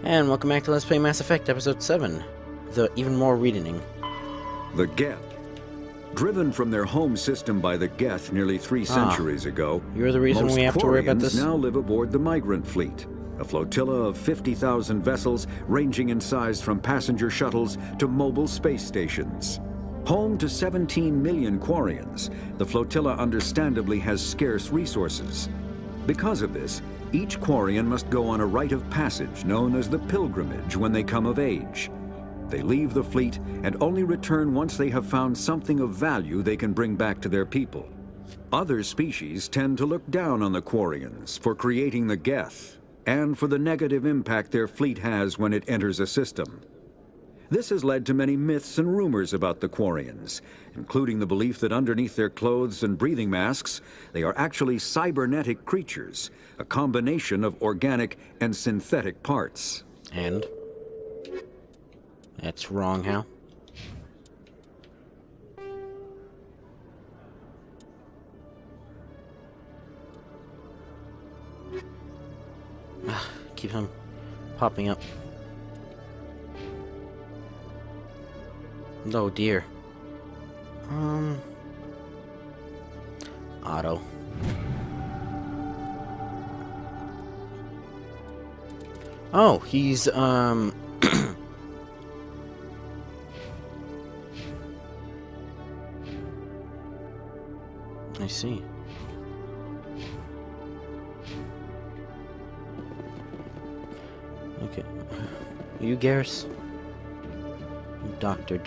And welcome back to Let's Play Mass Effect Episode 7, the even more reading. The Geth. Driven from their home system by the Geth nearly 3 centuries ago, You're the reason most we have to worry about Quarians this? now live aboard the Migrant Fleet, a flotilla of 50,000 vessels ranging in size from passenger shuttles to mobile space stations. Home to 17 million Quarians, the flotilla understandably has scarce resources. Because of this, each Quarian must go on a rite of passage known as the pilgrimage when they come of age. They leave the fleet and only return once they have found something of value they can bring back to their people. Other species tend to look down on the Quarians for creating the Geth and for the negative impact their fleet has when it enters a system. This has led to many myths and rumors about the Quarians, including the belief that underneath their clothes and breathing masks, they are actually cybernetic creatures, a combination of organic and synthetic parts. And? That's wrong, Hal. Keep him popping up. Oh dear. Otto. Oh, he's, I see. Okay. You, Garrus? Doctor.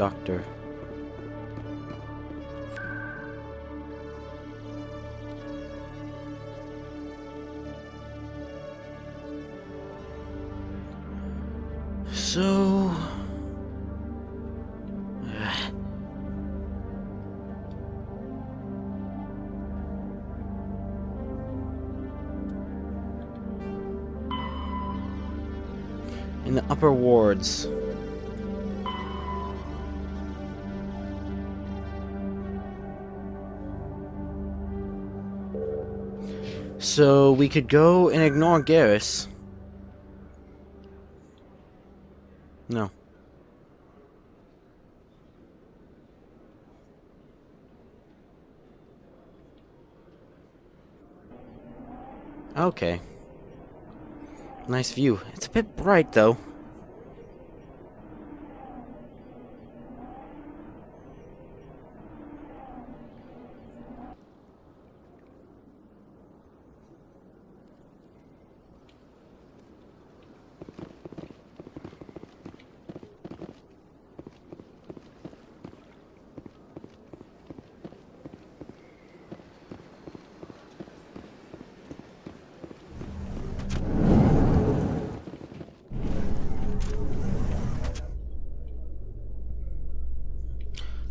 So... in the upper wards. So we could go and ignore Garrus. No. Okay. Nice view. It's a bit bright, though.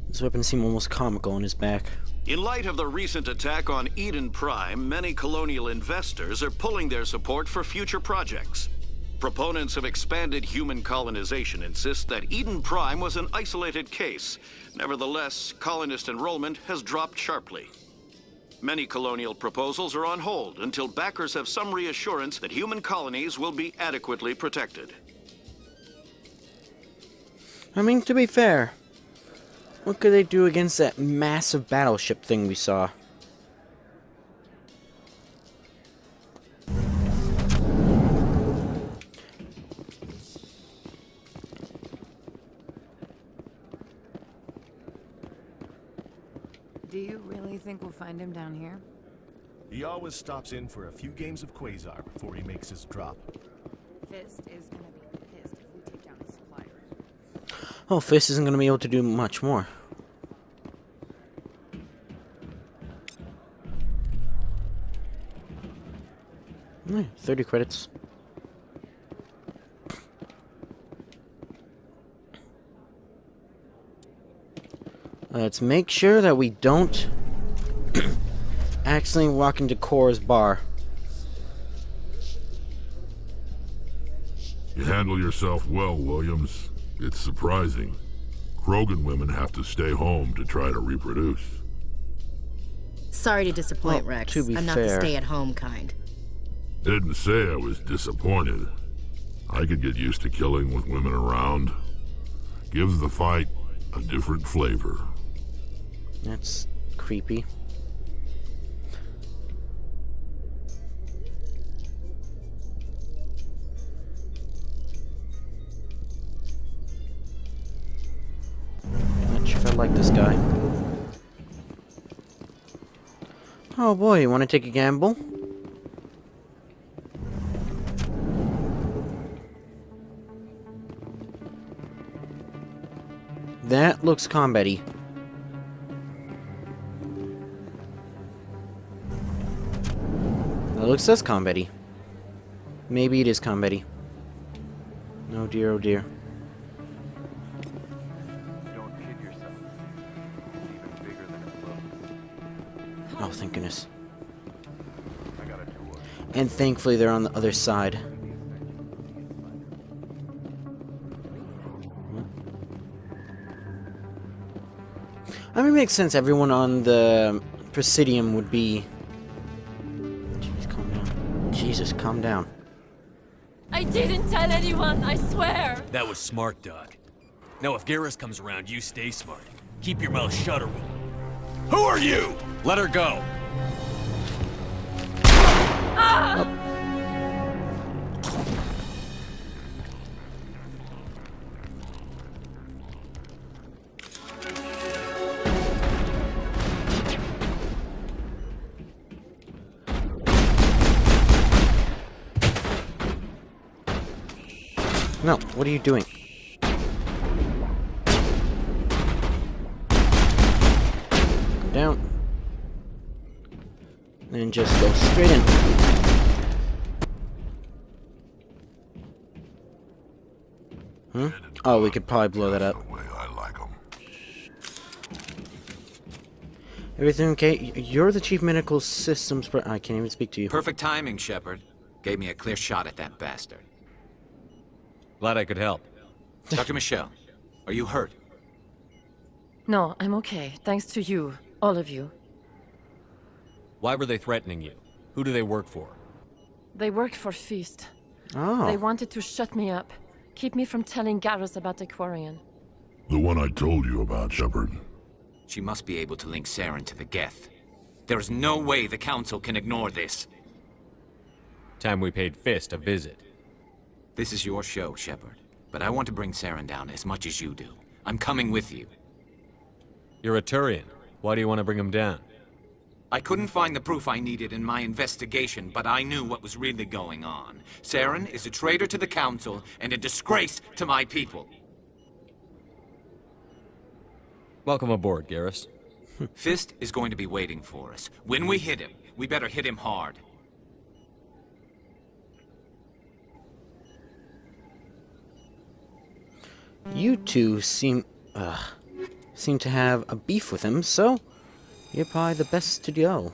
His weapons seem almost comical on his back. In light of the recent attack on Eden Prime, many colonial investors are pulling their support for future projects. Proponents of expanded human colonization insist that Eden Prime was an isolated case. Nevertheless, colonist enrollment has dropped sharply. Many colonial proposals are on hold until backers have some reassurance that human colonies will be adequately protected. I mean, to be fair, what could they do against that massive battleship thing we saw? Do you really think we'll find him down here? He always stops in for a few games of Quasar before he makes his drop. Fist is gonna be pissed if we take down his supplier. Oh, Fist isn't going to be able to do much more. Hmm, 30 credits. Let's make sure that we don't accidentally walk into Cora's bar. You handle yourself well, Williams. It's surprising. Krogan women have to stay home to try to reproduce. Sorry to disappoint, Well, Rex. to be I'm not fair. the stay-at-home kind. Didn't say I was disappointed. I I could get used to killing with women around. Gives the fight a different flavor. That's creepy. Not sure if I like this guy. Oh boy, you want to take a gamble? That looks combat-y. That looks less combat-y. Maybe it is combat-y. Oh dear, oh dear. Don't kid yourself. It's even bigger than it looks. Oh, thank goodness. I got a tour. And thankfully they're on the other side. I mean, it makes sense. Everyone on the Presidium would be... Jeez, calm down. Jesus, calm down. I didn't tell anyone, I swear! That was smart, Doc. Now if Garrus comes around, you stay smart. Keep your mouth shut or we'll... Who are you? Let her go. Ah! No, what are you doing? Go down. And just go straight in. Oh, we could probably blow that up. The way I like 'em. Everything okay? You're the chief medical systems... I can't even speak to you. Perfect timing, Shepard. Gave me a clear shot at that bastard. Glad I could help. Dr. Michelle, are you hurt? No, I'm okay, thanks to you, all of you. Why were they threatening you? Who do they work for? They work for Feast. Oh. They wanted to shut me up, keep me from telling Garrus about the Quarian. The one I told you about, Shepard. She must be able to link Saren to the Geth. There is no way the Council can ignore this. Time we paid Fist a visit. This is your show, Shepard. But I want to bring Saren down as much as you do. I'm coming with you. You're a Turian. Why do you want to bring him down? I couldn't find the proof I needed in my investigation, but I knew what was really going on. Saren is a traitor to the Council and a disgrace to my people. Welcome aboard, Garrus. Fist is going to be waiting for us. When we hit him, we better hit him hard. You two seem to have a beef with him, so you're probably the best to go.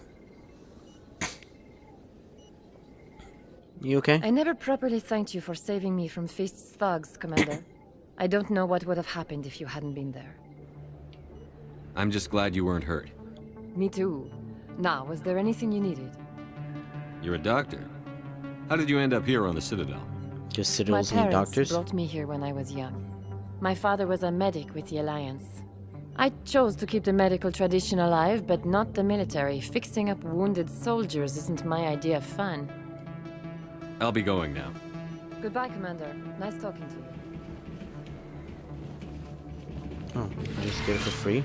You okay? I never properly thanked you for saving me from Feast's thugs, Commander. I don't know what would have happened if you hadn't been there. I'm just glad you weren't hurt. Me too. Now, was there anything you needed? You're a doctor. How did you end up here on the Citadel? Just My citadels and parents doctors? brought me here when I was young. My father was a medic with the Alliance. I chose to keep the medical tradition alive, but not the military. Fixing up wounded soldiers isn't my idea of fun. I'll be going now. Goodbye, Commander. Nice talking to you. Oh, you can just get it for free?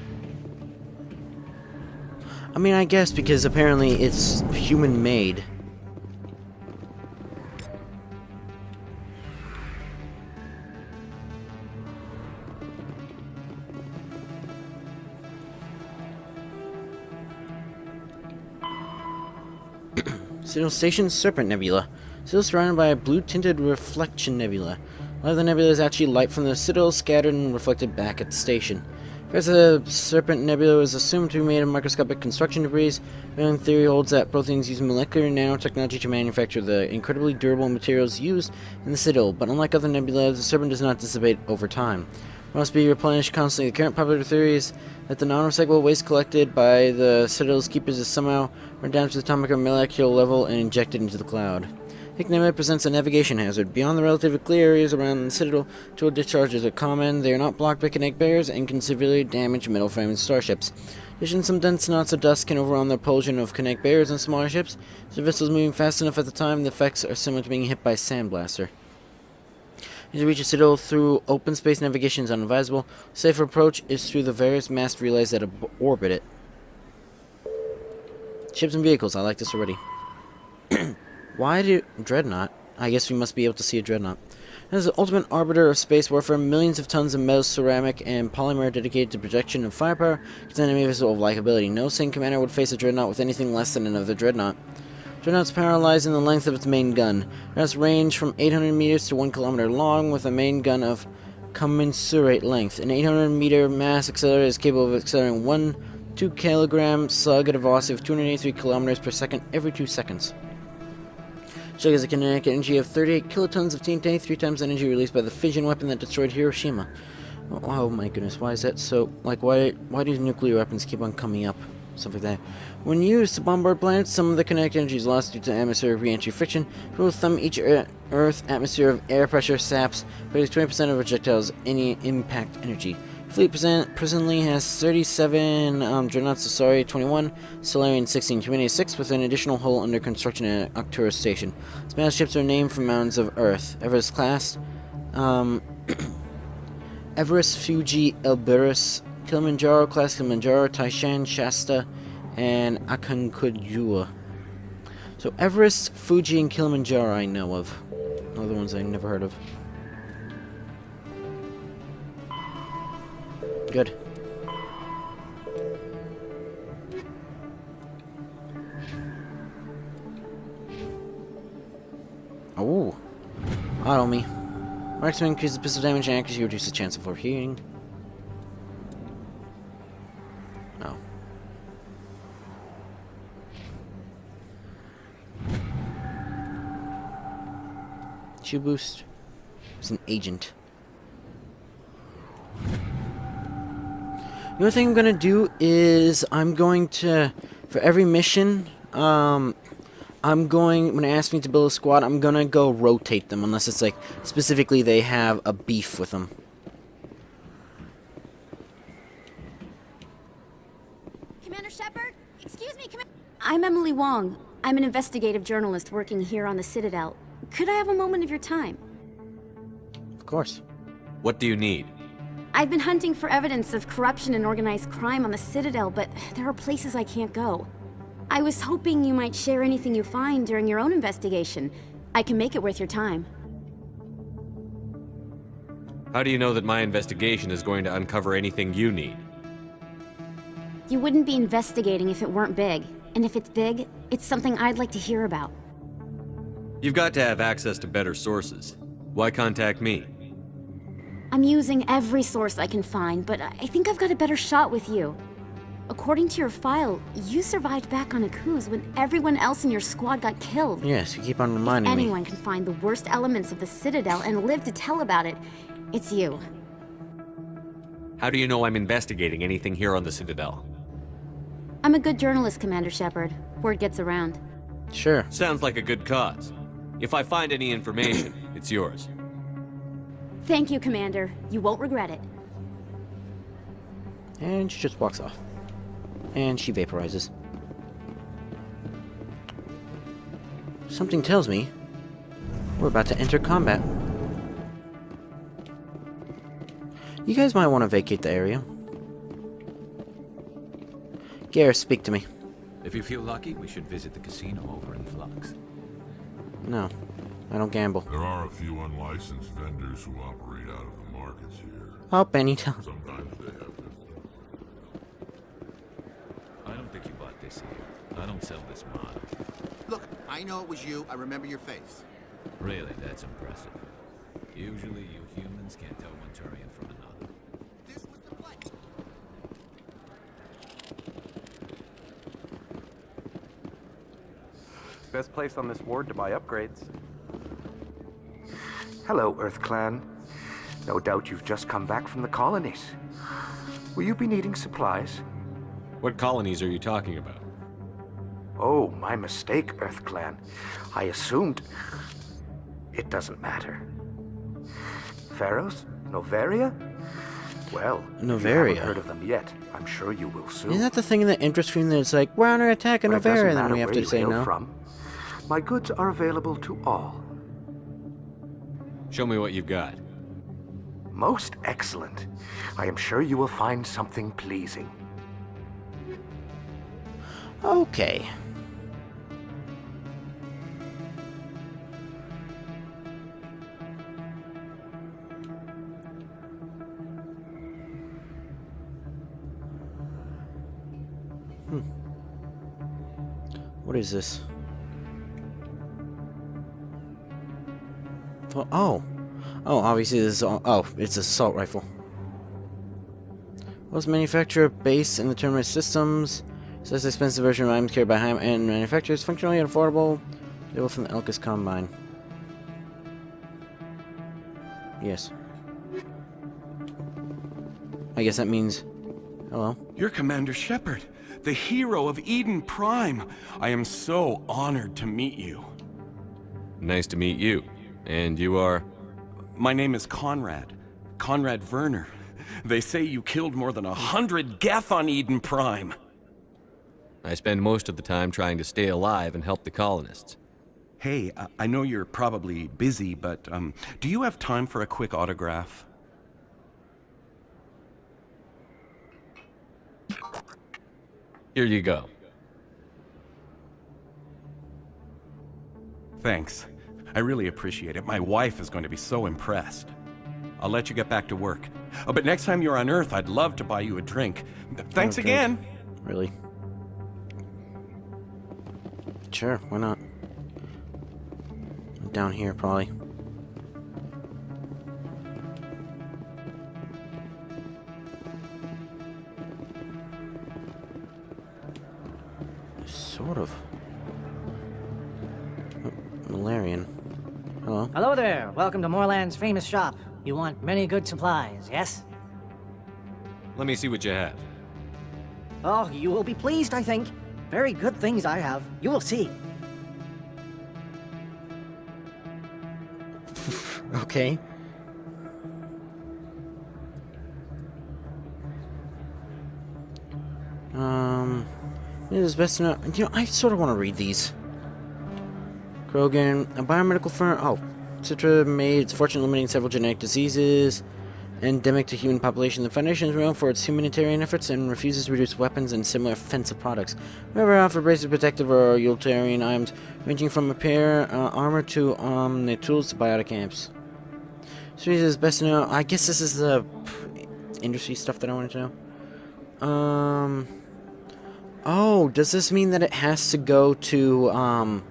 I mean, I guess because apparently it's human-made. Citadel Station Serpent Nebula. Citadel surrounded by a blue-tinted reflection nebula. A lot of the nebula is actually light from the Citadel scattered and reflected back at the station. Because the Serpent Nebula was assumed to be made of microscopic construction debris, and theory holds that both things use molecular nanotechnology to manufacture the incredibly durable materials used in the Citadel, but unlike other nebula, the Serpent does not dissipate over time. It must be replenished constantly. The current popular theory is that the non-recyclable waste collected by the Citadel's keepers is somehow run down to the atomic or molecular level and injected into the cloud. Thick nebula presents a navigation hazard. Beyond the relatively clear areas around the Citadel, total discharges are common. They are not blocked by kinetic barriers and can severely damage metal frame starships. In addition, some dense knots of dust can overwhelm the propulsion of kinetic barriers on smaller ships. If the vessel is moving fast enough at the time, the effects are similar to being hit by a sandblaster. To reach a Citadel through open space navigation is unadvisable. Safer approach is through the various masked relays that orbit it. Ships and vehicles, I like this already. Why do... Dreadnought? I guess we must be able to see a Dreadnought. As the ultimate arbiter of space warfare, millions of tons of metal, ceramic, and polymer dedicated to projection and firepower gives an enemy vessel of like ability. No sane commander would face a Dreadnought with anything less than another Dreadnought. Dreadnought's power lies in the length of its main gun. It has range from 800 meters to 1 kilometer long, with a main gun of commensurate length. An 800-meter mass accelerator is capable of accelerating 1 2-kilogram slug at a velocity of 283 kilometers per second every 2 seconds. Slug has a kinetic energy of 38 kilotons of TNT, 3 times the energy released by the fission weapon that destroyed Hiroshima. Oh my goodness, why is that so... Like, why do nuclear weapons keep on coming up? Stuff like that. When used to bombard planets, some of the kinetic energy is lost due to atmospheric re-entry friction. Rule of thumb, each Earth atmosphere of air pressure saps produces 20% of projectiles any impact energy. Fleet presently has 37 Dreadnoughts, Asari 21, Solarian 16, Humanity 6, with an additional hull under construction at Arcturus Station. Spanish ships are named from mountains of Earth. Everest class, Everest, Fuji, Elbrus, Kilimanjaro class, Kilimanjaro, Taishan, Shasta, and Aconcagua. So Everest, Fuji, and Kilimanjaro I know of. Other ones I never heard of. Good. Oh. Auto me. Marksman increases pistol damage and accuracy, reduces the chance of overheating. Oh. Shield boost. It's an agent. The other thing I'm going to do is I'm going to, for every mission, when it asks me to build a squad, I'm going to go rotate them, unless it's like, specifically they have a beef with them. Commander Shepard? Excuse me, I'm Emily Wong. I'm an investigative journalist working here on the Citadel. Could I have a moment of your time? Of course. What do you need? I've been hunting for evidence of corruption and organized crime on the Citadel, but there are places I can't go. I was hoping you might share anything you find during your own investigation. I can make it worth your time. How do you know that my investigation is going to uncover anything you need? You wouldn't be investigating if it weren't big. And if it's big, it's something I'd like to hear about. You've got to have access to better sources. Why contact me? I'm using every source I can find, but I think I've got a better shot with you. According to your file, you survived back on Akuz when everyone else in your squad got killed. Yes, you keep on reminding me. If anyone can find the worst elements of the Citadel and live to tell about it, it's you. How do you know I'm investigating anything here on the Citadel? I'm a good journalist, Commander Shepard. Word gets around. Sure. Sounds like a good cause. If I find any information, it's yours. Thank you, Commander. You won't regret it. And she just walks off. And she vaporizes. Something tells me we're about to enter combat. You guys might want to vacate the area. Garrus, speak to me. If you feel lucky, we should visit the casino over in Flux. No, I don't gamble. There are a few unlicensed vendors who operate out of the markets here. Oh, Benny, tell. Sometimes they have this. I don't think you bought this here. I don't sell this mod. Look, I know it was you. I remember your face. Really, that's impressive. Usually you humans can't tell one Turian from another. This was the place. Best place on this ward to buy upgrades. Hello, Earth Clan. No doubt you've just come back from the colonies. Will you be needing supplies? What colonies are you talking about? Oh, my mistake, Earth Clan. I assumed... It doesn't matter. Pharaohs? Novaria? Well, if you Novaria? haven't heard of them yet, I'm sure you will soon. Isn't that the thing in the intro screen that's like, we're under attack in But it doesn't Novaria, and then matter we have where to you say hail no? from. My goods are available to all. Show me what you've got. Most excellent. I am sure you will find something pleasing. Okay. What is this? Oh, obviously this is all, it's an assault rifle. Most manufacturer base in the terminus systems. It's less expensive version of items carried by high-end manufacturers, functionally and affordable. Available from the Elkis Combine. Yes. I guess that means hello. You're Commander Shepard, the hero of Eden Prime. I am so honored to meet you. Nice to meet you. And you are? My name is Conrad. Conrad Werner. They say you killed more than 100 Geth on Eden Prime. I spend most of the time trying to stay alive and help the colonists. Hey, I know you're probably busy, but do you have time for a quick autograph? Here you go. Thanks. I really appreciate it. My wife is going to be so impressed. I'll let you get back to work. Oh, but next time you're on Earth, I'd love to buy you a drink. Thanks again. Really? Sure, why not? Down here, probably. Sort of. Oh, Malarian. Hello? Hello there. Welcome to Moorland's famous shop. You want many good supplies, yes? Let me see what you have. Oh, you will be pleased, I think. Very good things I have. You will see. Okay. It is best to know. You know, I sort of want to read these. Krogan, a biomedical firm. Oh, Citra made its fortune eliminating several genetic diseases endemic to human population. The Foundation is known for its humanitarian efforts and refuses to produce weapons and similar offensive products. However, offer braces, protective, or utilitarian items ranging from repair armor to the tools to biotic amps. So it is best to know. I guess this is the industry stuff that I wanted to know. Oh, does this mean that it has to go to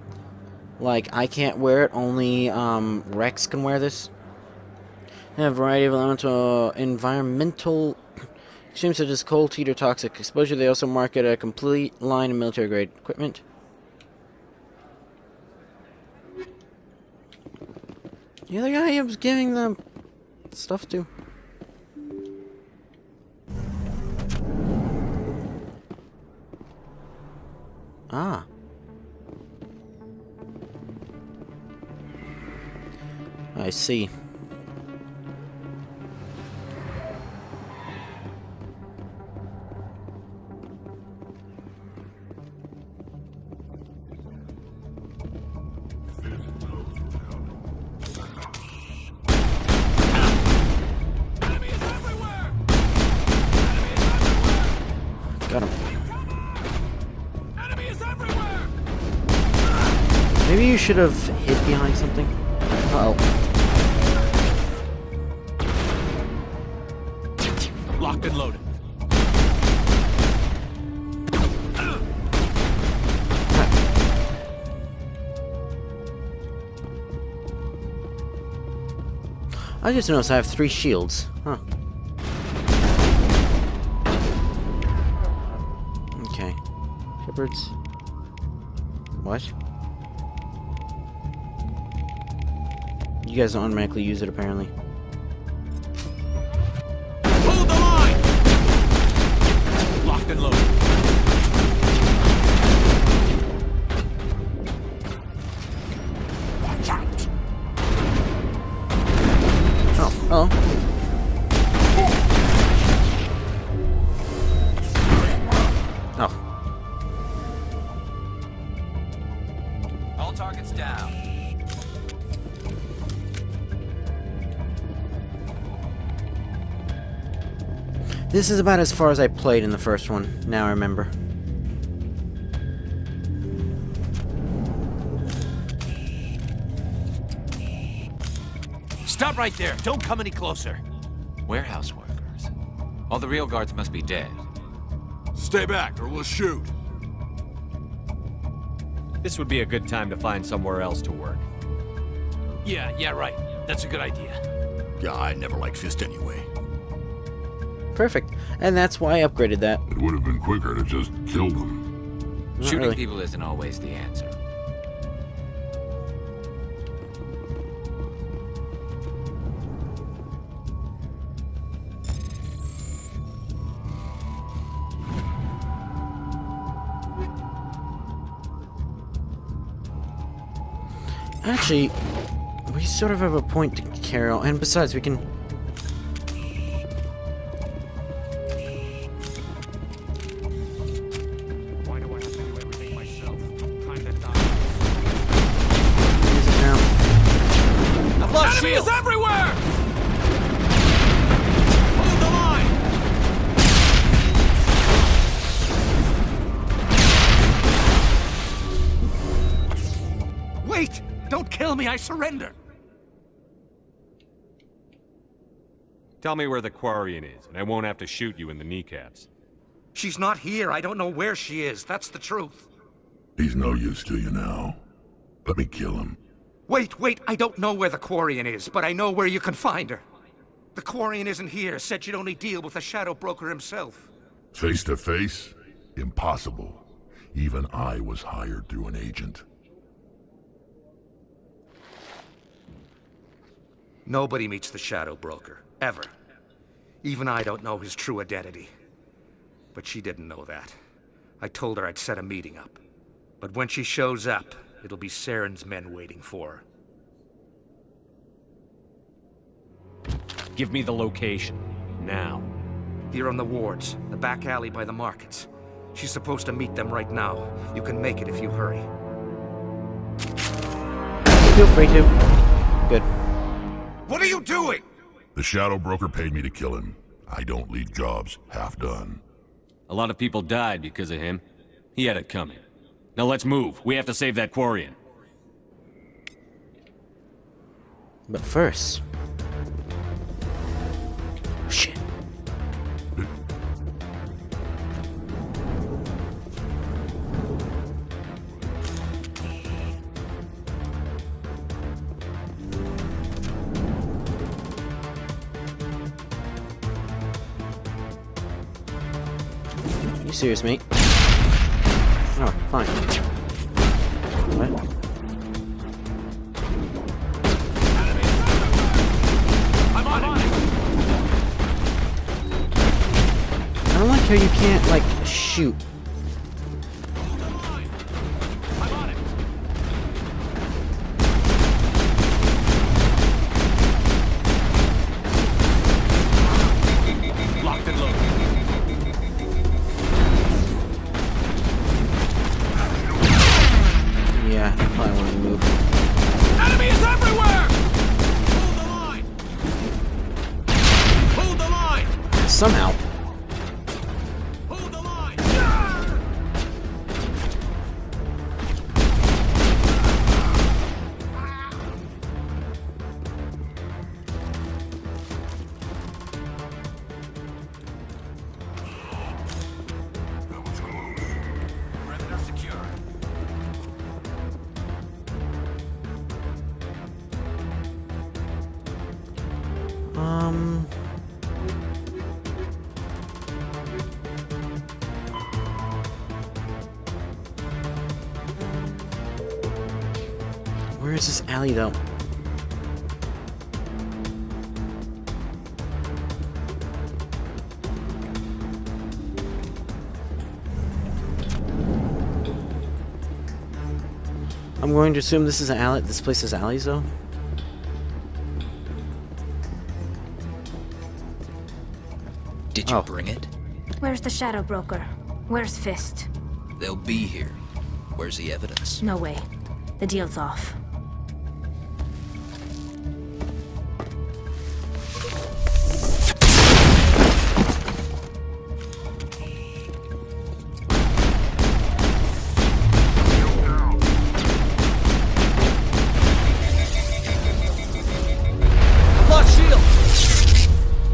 like I can't wear it? Only Rex can wear this. They have a variety of environmental extremes such as cold, heat, or toxic exposure. They also market a complete line of military-grade equipment. The other guy I was giving them stuff to. Ah. I see. Got him. Maybe you should have hid behind something. Uh-oh. Locked and loaded. I just noticed I have 3 shields. Huh. Okay. Shepherds. What? You guys don't automatically use it, apparently. Hold the line! Locked and loaded. Watch out! Oh. Oh. All targets down. This is about as far as I played in the first one, now I remember. Stop right there. Don't come any closer. Warehouse workers. All the real guards must be dead. Stay back, or we'll shoot. This would be a good time to find somewhere else to work. Yeah, right. That's a good idea. Yeah, I never liked Fist anyway. Perfect. And that's why I upgraded that. It would have been quicker to just kill them. Not Shooting really. people isn't always the answer. Actually, we sort of have a point to carry on, and besides, we can... Why do I have to do everything myself? Time to die. Use it now. I've lost Enemies shield. everywhere! Hold the line! Wait! Don't kill me, I surrender! Tell me where the Quarian is, and I won't have to shoot you in the kneecaps. She's not here. I don't know where she is. That's the truth. He's no use to you now. Let me kill him. Wait. I don't know where the Quarian is, but I know where you can find her. The Quarian isn't here. Said she'd only deal with the Shadow Broker himself. Face to face? Impossible. Even I was hired through an agent. Nobody meets the Shadow Broker. Ever. Even I don't know his true identity. But she didn't know that. I told her I'd set a meeting up. But when she shows up, it'll be Saren's men waiting for her. Give me the location. Now. Here on the wards, the back alley by the markets. She's supposed to meet them right now. You can make it if you hurry. Feel free to. Good. What are you doing? The Shadow Broker paid me to kill him. I don't leave jobs half done. A lot of people died because of him. He had it coming. Now let's move. We have to save that Quarian. But first... Shit. You serious, mate? Oh, fine. What? I'm on it! I don't like how you can't, like, shoot. I'm on it! Locked and loaded. Yeah, probably want to move. Enemies everywhere! Hold the line! Hold the line! Somehow. Hold the line! Perimeter secure. Where is this alley, though? I'm going to assume this is an alley. This place has alleys, though. Did you bring it? Where's the Shadow Broker? Where's Fist? They'll be here. Where's the evidence? No way. The deal's off. Lost shield!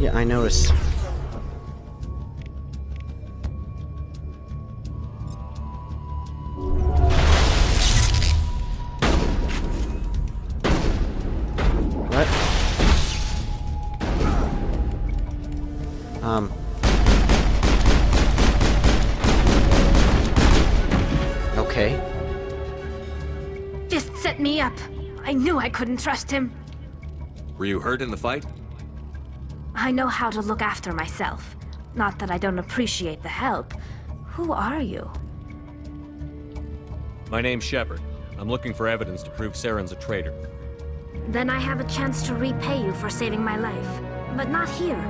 Yeah, I noticed. What? Okay. Fist set me up. I knew I couldn't trust him. Were you hurt in the fight? I know how to look after myself. Not that I don't appreciate the help. Who are you? My name's Shepard. I'm looking for evidence to prove Saren's a traitor. Then I have a chance to repay you for saving my life. But not here.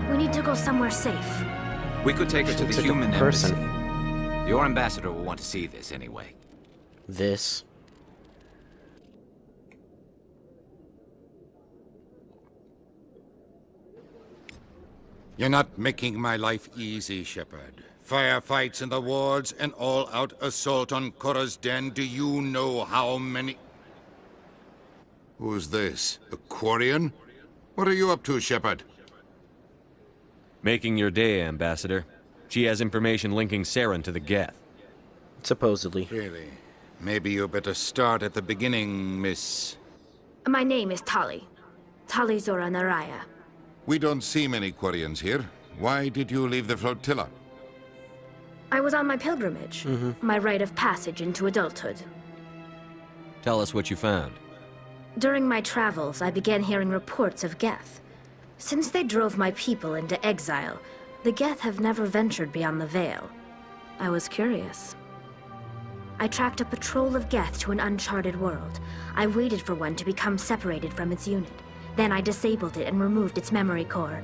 We need to go somewhere safe. We could take her to It's the like a human person. embassy. Your ambassador will want to see this anyway. This. You're not making my life easy, Shepard. Firefights in the wards, an all-out assault on Korra's den. Do you know how many... Who's this? A Quarian? What are you up to, Shepard? Making your day, Ambassador. She has information linking Saren to the Geth. Supposedly. Really? Maybe you better start at the beginning, Miss... My name is Tali. Tali Zora Naraya. We don't see many Quarians here. Why did you leave the flotilla? I was on my pilgrimage. My rite of passage into adulthood. Tell us what you found. During my travels, I began hearing reports of Geth. Since they drove my people into exile, the Geth have never ventured beyond the Veil. I was curious. I tracked a patrol of Geth to an uncharted world. I waited for one to become separated from its unit. Then I disabled it and removed its memory core.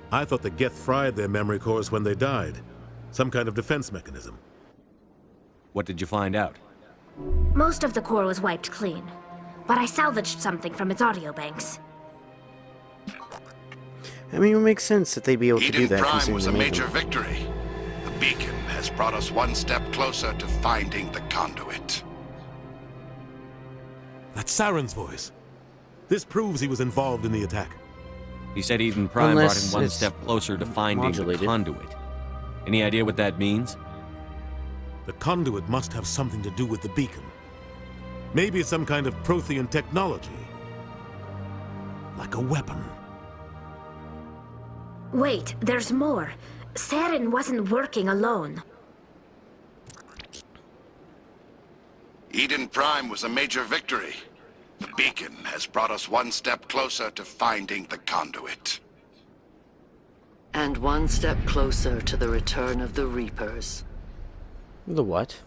I thought the Geth fried their memory cores when they died. Some kind of defense mechanism. What did you find out? Most of the core was wiped clean, but I salvaged something from its audio banks. I mean, it makes sense that they'd be able to do Eden that. Prime was a considering they made major them. victory. The beacon has brought us one step closer to finding the conduit. That's Saren's voice. This proves he was involved in the attack. He said Eden Prime brought Unless him one it's step closer to finding modulated. the conduit. Any idea what that means? The conduit must have something to do with the beacon. Maybe it's some kind of Prothean technology. Like a weapon. Wait, there's more. Saren wasn't working alone. Eden Prime was a major victory. The beacon has brought us one step closer to finding the conduit. And one step closer to the return of the Reapers. The what?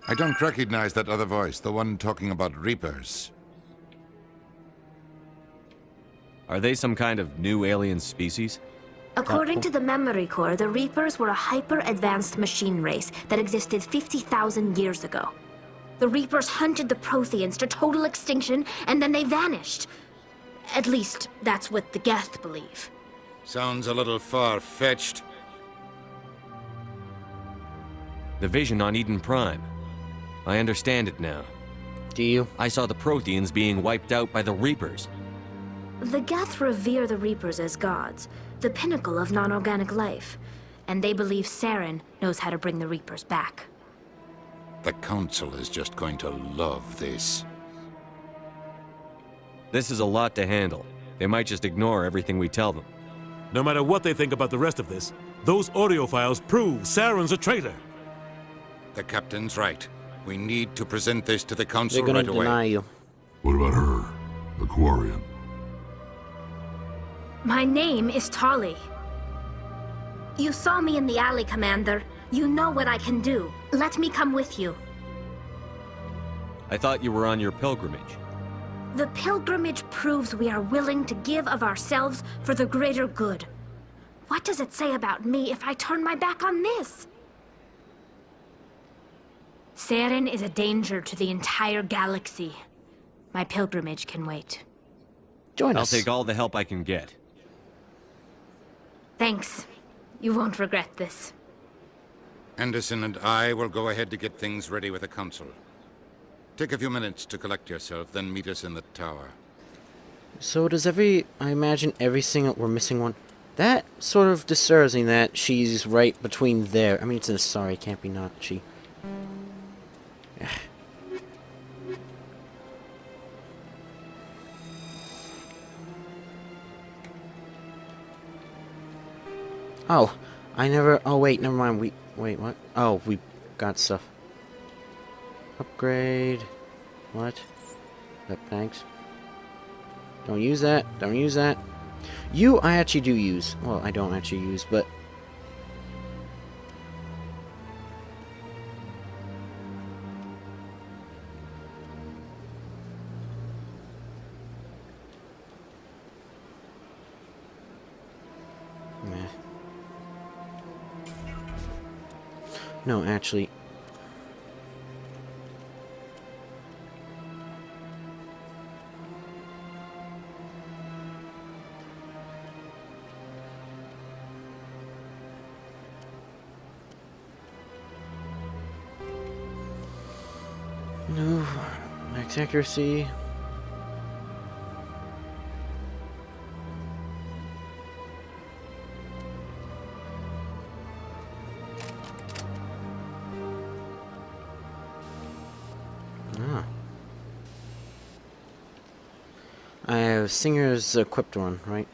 I don't recognize that other voice, the one talking about Reapers. Are they some kind of new alien species? According to the memory core, the Reapers were a hyper-advanced machine race that existed 50,000 years ago. The Reapers hunted the Protheans to total extinction, and then they vanished. At least, that's what the Geth believe. Sounds a little far-fetched. The vision on Eden Prime. I understand it now. Do you? I saw the Protheans being wiped out by the Reapers. The Geth revere the Reapers as gods, the pinnacle of non-organic life. And they believe Saren knows how to bring the Reapers back. The Council is just going to love this. This is a lot to handle. They might just ignore everything we tell them. No matter what they think about the rest of this, those audio files prove Saren's a traitor. The Captain's right. We need to present this to the Council They're gonna right away. deny you. What about her? The Quarian? My name is Tali. You saw me in the alley, Commander. You know what I can do. Let me come with you. I thought you were on your pilgrimage. The pilgrimage proves we are willing to give of ourselves for the greater good. What does it say about me if I turn my back on this? Saren is a danger to the entire galaxy. My pilgrimage can wait. Join I'll us. take all the help I can get. Thanks. You won't regret this. Anderson and I will go ahead to get things ready with the council. Take a few minutes to collect yourself, then meet us in the tower. So does I imagine every single, we're missing one. That sort of disturbs me that she's right between there. I mean, it's in a sorry, can't be not she. Oh, oh wait, never mind, wait, what? Oh, we got stuff. Upgrade. What? Yep, thanks. Don't use that, don't use that. You, I actually do use. Well, I don't actually use, but... Meh. No, actually... No, max accuracy. Ah. I have Singer's equipped one, right?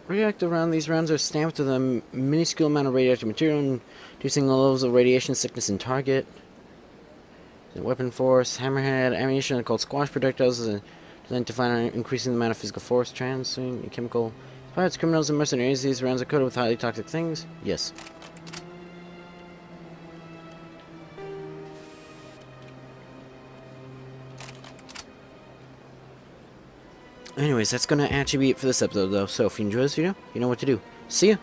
Radioactive around these rounds are stamped with a minuscule amount of radioactive material, inducing low levels of radiation sickness in target. The weapon force, hammerhead, ammunition called squash projectiles is designed to find increasing the amount of physical force, transferring chemical. Pirates, criminals, and mercenaries, these rounds are coated with highly toxic things. Yes. Anyways, that's gonna actually be it for this episode, though. So if you enjoyed this video, you know what to do. See ya!